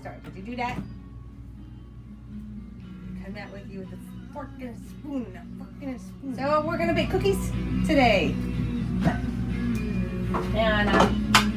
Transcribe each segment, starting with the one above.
start. Did you do that? Come out with you with a fork and a spoon. So we're gonna bake cookies today. And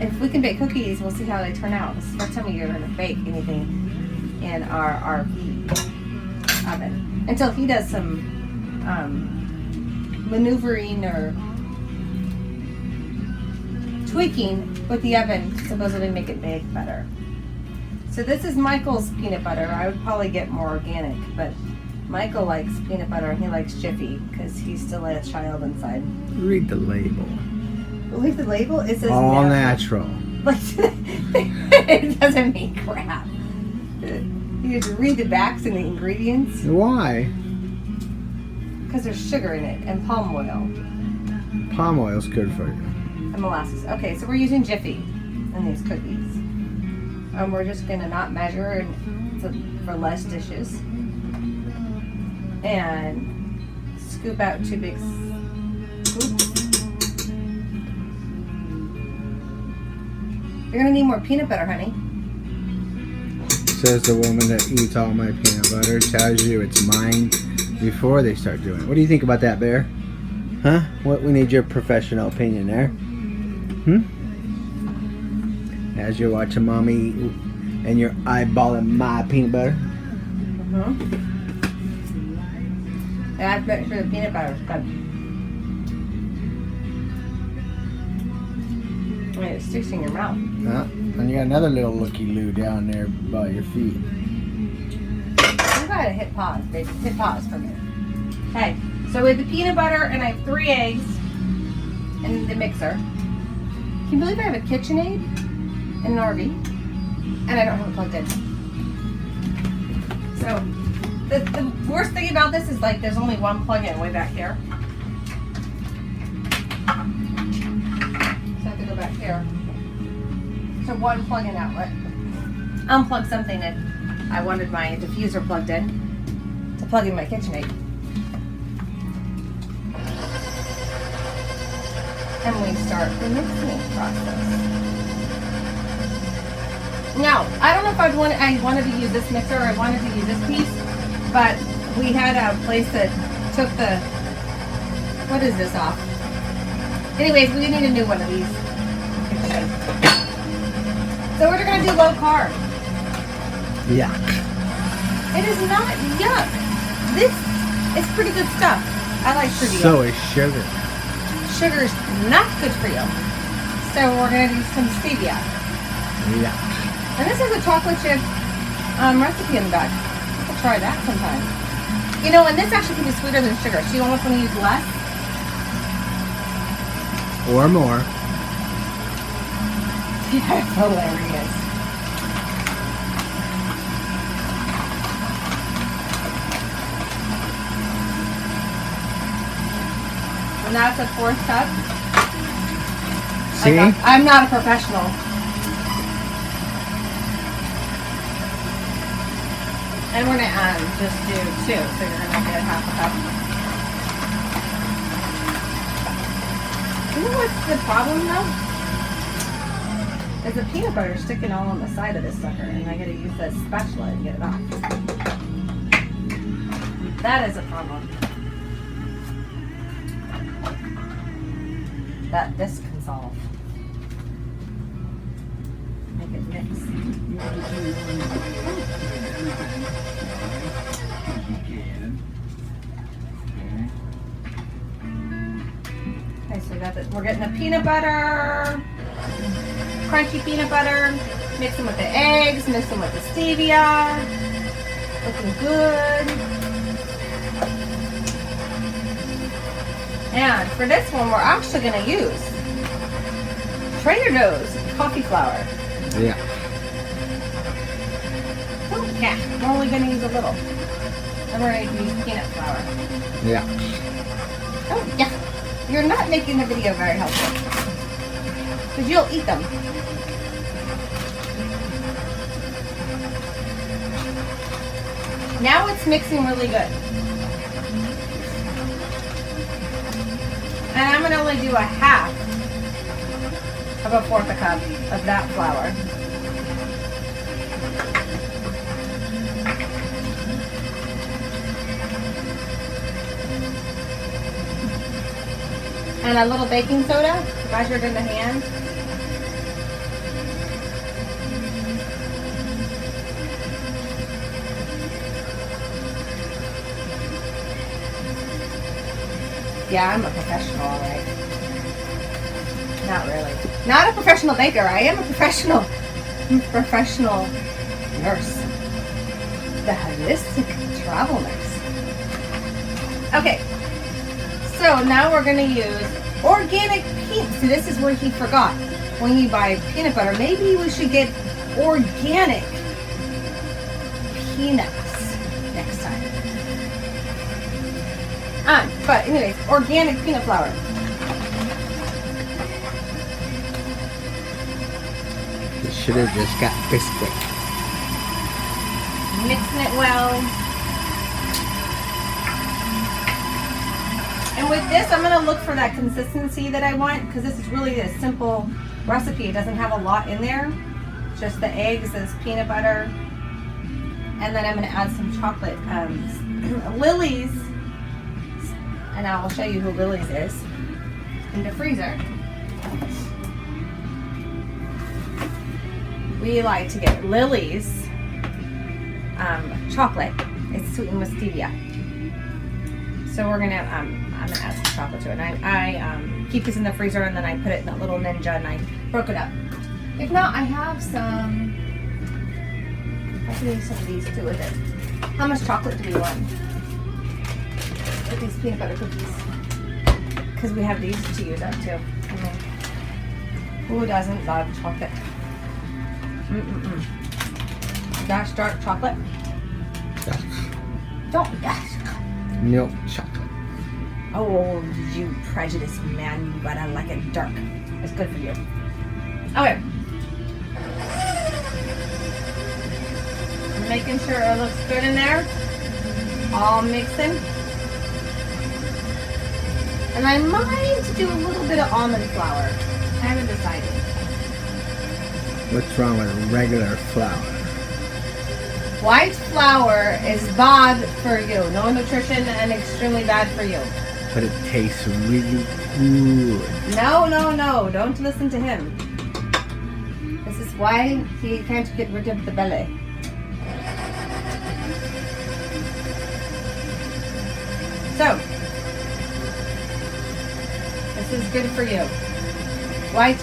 if we can bake cookies, we'll see how they turn out. This is the first time we're gonna bake anything in our RV oven. Until he does some maneuvering or tweaking with the oven to supposedly make it bake better. So this is Michael's peanut butter. I would probably get more organic, but Michael likes peanut butter and he likes Jiffy because he's still a child inside. Read the label. Read the label? It says all natural. Like, it doesn't mean crap. You just read the backs and the ingredients. Why? Because there's sugar in it and palm oil. Palm oil's good for you. And molasses. Okay, so we're using Jiffy in these cookies. And we're just gonna not measure for less dishes. And scoop out 2 big scoops. You're gonna need more peanut butter, honey. Says the woman that eats all my peanut butter, tells you it's mine before they start doing it. What do you think about that, Bear? Huh? What? We need your professional opinion there. As you're watching Mommy eat and you're eyeballing my peanut butter. And I've make sure the peanut butter is good. I mean, it sticks in your mouth. And you got another little looky-loo down there by your feet. You gotta hit pause, baby. Hit pause for a minute. Okay, so with the peanut butter, and I have 3 eggs in the mixer. Can you believe I have a KitchenAid in an RV? And I don't have it plugged in. So, the worst thing about this is like there's only one plug-in way back here. So I have to go back here. So one plug-in outlet. Unplug something if I wanted my diffuser plugged in to plug in my KitchenAid. And we start the mixing process. Now, I don't know if I wanted to use this mixer or I wanted to use this piece, but we had a place that took the, what is this off? Anyways, we need a new one of these. So we're gonna do low carb. Yuck. It is not yuck. This is pretty good stuff. I like stevia. So is sugar. Sugar's not good for you. So we're gonna do some stevia. Yeah. And this is a chocolate chip recipe in the back. We'll try that sometime. You know, and this actually can be sweeter than sugar. So you almost want to use less. Or more. Yeah, it's hilarious. And that's a 4th cup. See? I'm not a professional. And we're gonna just do 2, so you're gonna get half a cup. You know what's the problem though? Is the peanut butter sticking all on the side of this sucker, and I gotta use that spatula and get it off. That is a problem. That this can solve. Make it mix. Okay, so we got this. We're getting the peanut butter, crunchy peanut butter, mix them with the eggs, mix them with the stevia. Looking good. And for this one, we're actually going to use Trader Joe's coffee flour. Yeah. Oh, yeah, we're only going to use a little. And we're going to use peanut flour. Yeah. Oh, yeah. You're not making the video very helpful. Because you'll eat them. Now it's mixing really good. And I'm going to only do a half of a 4th cup of that flour. And a little baking soda, measured in the hand. Yeah, I'm a professional, all right. Not really. Not a professional baker. I am a professional nurse. The holistic travel nurse. Okay. So now we're going to use organic peanuts. See, this is where he forgot. When you buy peanut butter, maybe we should get organic peanuts next time. But anyways, organic peanut flour. You should have just got biscuit. Mixing it well. And with this, I'm going to look for that consistency that I want, because this is really a simple recipe. It doesn't have a lot in there. Just the eggs, this peanut butter, and then I'm going to add some chocolate. Lily's, and I will show you who Lily's is, in the freezer. We like to get Lily's chocolate. It's sweetened with stevia. So we're gonna, I'm gonna add some chocolate to it. And I keep this in the freezer, and then I put it in that little Ninja, and I broke it up. If not, I have some. I can use some of these too with it. How much chocolate do we want with these peanut butter cookies? Because we have these to use up too. Who doesn't love chocolate? Dash dark chocolate. Don't dash. Milk chocolate. Oh, you prejudiced man, you gotta like it dark. It's good for you. Okay. I'm making sure it looks good in there. All mixing. And I might do a little bit of almond flour. I haven't decided. What's wrong with regular flour? White flour is bad for you. No nutrition and extremely bad for you. But it tastes really good. No. Don't listen to him. This is why he can't get rid of the belly. So, this is good for you. White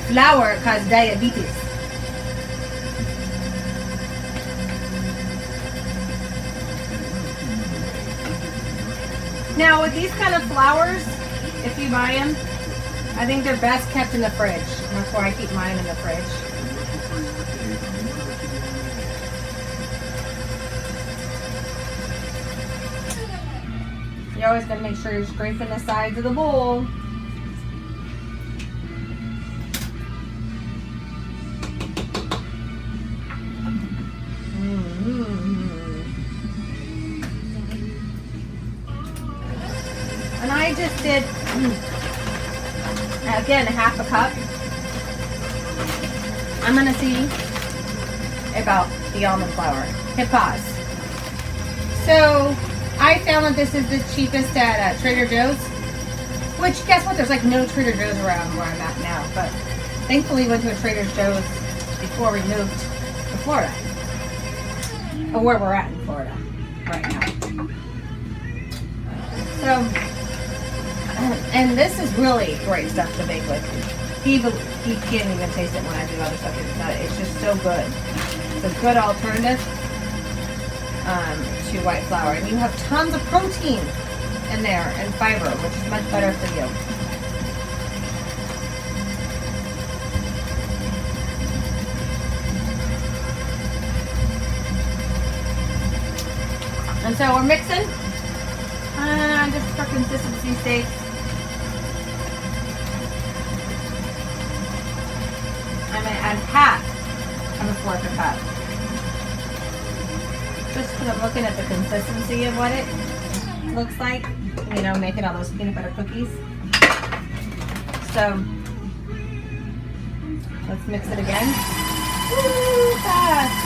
flour causes diabetes. Now with these kind of flours, if you buy them, I think they're best kept in the fridge. That's why I keep mine in the fridge. You're always going to make sure you're scraping the sides of the bowl. And I just did, again, half a cup. I'm going to see about the almond flour. Hit pause. So, I found that this is the cheapest at Trader Joe's. Which, guess what? There's like no Trader Joe's around where I'm at now. But thankfully we went to a Trader Joe's before we moved to Florida. Or where we're at in Florida right now. So, and this is really great stuff to bake with. He can't even taste it when I do other stuff. It's just so good. It's a good alternative to white flour. And you have tons of protein in there and fiber, which is much better for you. And so we're mixing. Just for consistency's sake. I'm going to add half of a fourth of a cup. Just because I'm looking at the consistency of what it looks like. You know, making all those peanut butter cookies. So, let's mix it again. Woo, fast.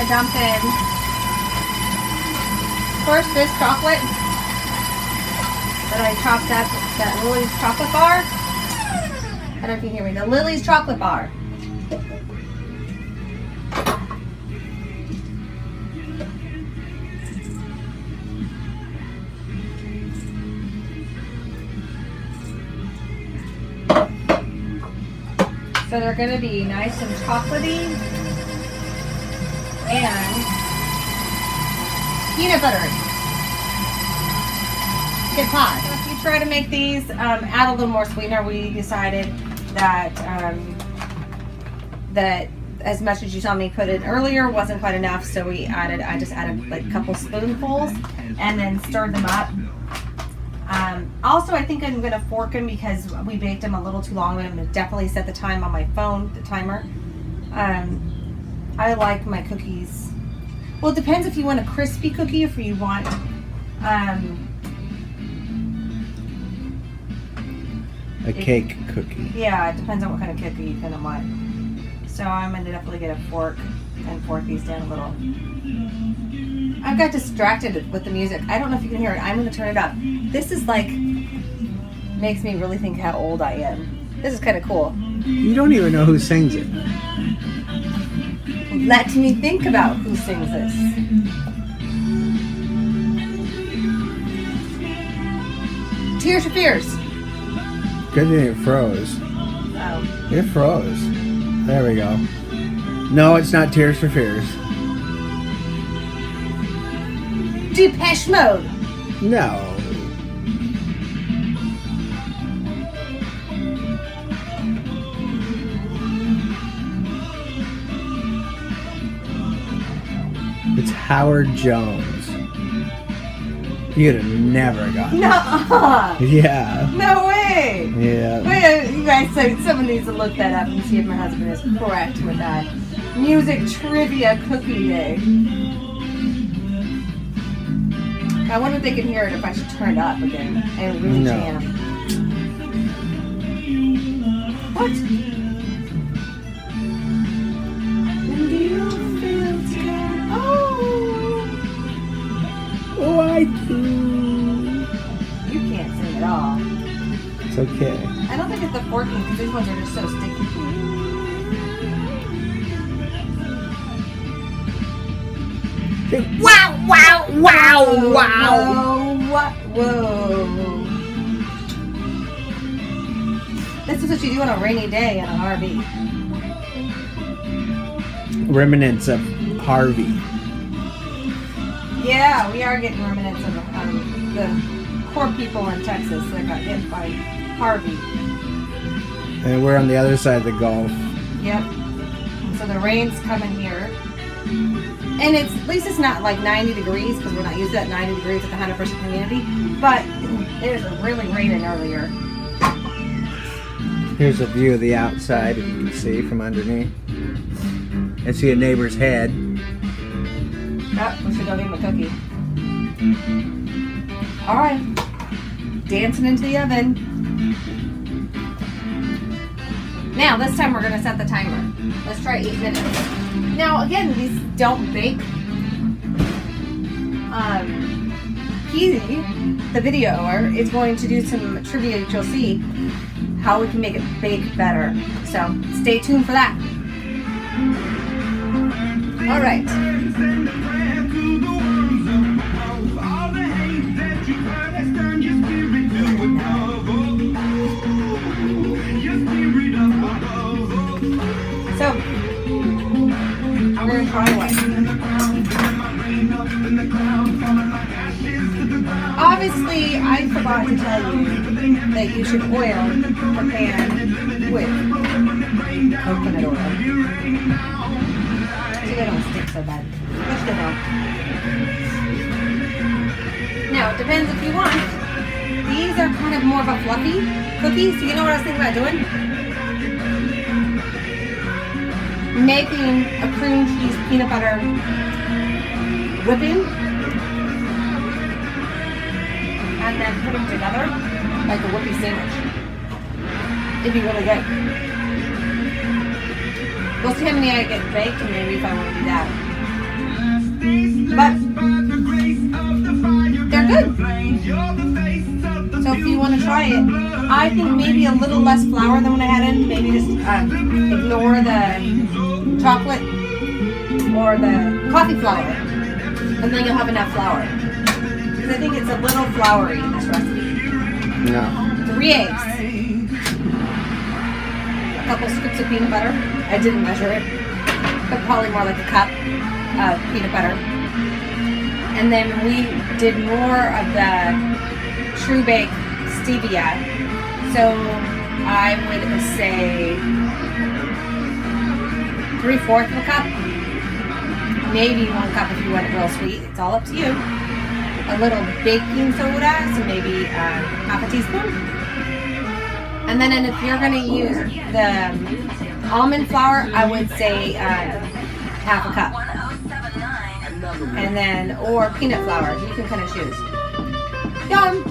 to dump in first this chocolate that I chopped up, that Lily's chocolate bar. I don't know if you can hear me. The Lily's chocolate bar. So they're going to be nice and chocolatey and peanut buttery. Good pie. So if you try to make these, add a little more sweetener. We decided that that as much as you saw me put in earlier wasn't quite enough, so I just added like a couple spoonfuls and then stirred them up. Also, I think I'm going to fork them because we baked them a little too long. I'm going to definitely set the time on my phone, the timer. I like my cookies. Well, it depends if you want a crispy cookie, if you want a cake cookie. Yeah, it depends on what kind of cookie you kind of want. So I'm going to definitely get a fork and fork these down a little. I got distracted with the music. I don't know if you can hear it. I'm going to turn it up. This is like, makes me really think how old I am. This is kind of cool. You don't even know who sings it. Let me think about who sings this. Tears for Fears. Good thing it froze. Oh. It froze. There we go. No, it's not Tears for Fears. Depeche Mode. No. It's Howard Jones. You'd have never gotten it. No. Yeah. No way. Yeah. Wait, you guys said someone needs to look that up and see if my husband is correct with that. Music Trivia Cookie Day. I wonder if they can hear it if I should turn it up again and really jam. What? When do you feel scared? Oh, I do. You can't sing at all. It's okay. I don't think it's the forking because these ones are just so sticky. Wow, wow, wow, wow. Whoa. This is what you do on a rainy day on an RV. Remnants of Harvey. Yeah, we are getting remnants of the poor people in Texas that got hit by Harvey. And we're on the other side of the Gulf. Yep. So the rain's coming here. And at least it's not like 90 degrees because we're not used to that 90 degrees at the 100% humidity. But it was really raining earlier. Here's a view of the outside, if you can see from underneath. I see a neighbor's head. Oh, we should go get him a cookie. Alright. Dancing into the oven. Now, this time we're going to set the timer. Let's try 8 minutes. Now, again, these don't bake. Peasy, the videoer, is going to do some trivia that you'll see how we can make it bake better. So, stay tuned for that. Alright. So, we're going to try one. Obviously, I forgot to tell you that you should oil the pan with coconut oil. So they don't stick so bad. Which they don't. Now, it depends if you want. These are kind of more of a fluffy cookie, so you know what I was thinking about doing? Making a cream cheese peanut butter whipping and then put them together like a whippy sandwich. It'd be really good. We'll see how many I get baked and maybe if I want to do that. but they're good. So if you want to try it, I think maybe a little less flour than what I had in. Maybe just ignore the chocolate or the coffee flour, and then you'll have enough flour. Because I think it's a little floury in this recipe. No. 3 eggs. A couple scoops of peanut butter. I didn't measure it, but probably more like a cup of peanut butter. And then we did more of the True Bake stevia. So I would say 3/4 of a cup. Maybe 1 cup if you want it real sweet. It's all up to you. A little baking soda, so maybe half a teaspoon. And then if you're going to use the almond flour, I would say half a cup. And then, or peanut flour, you can kind of choose. Yum!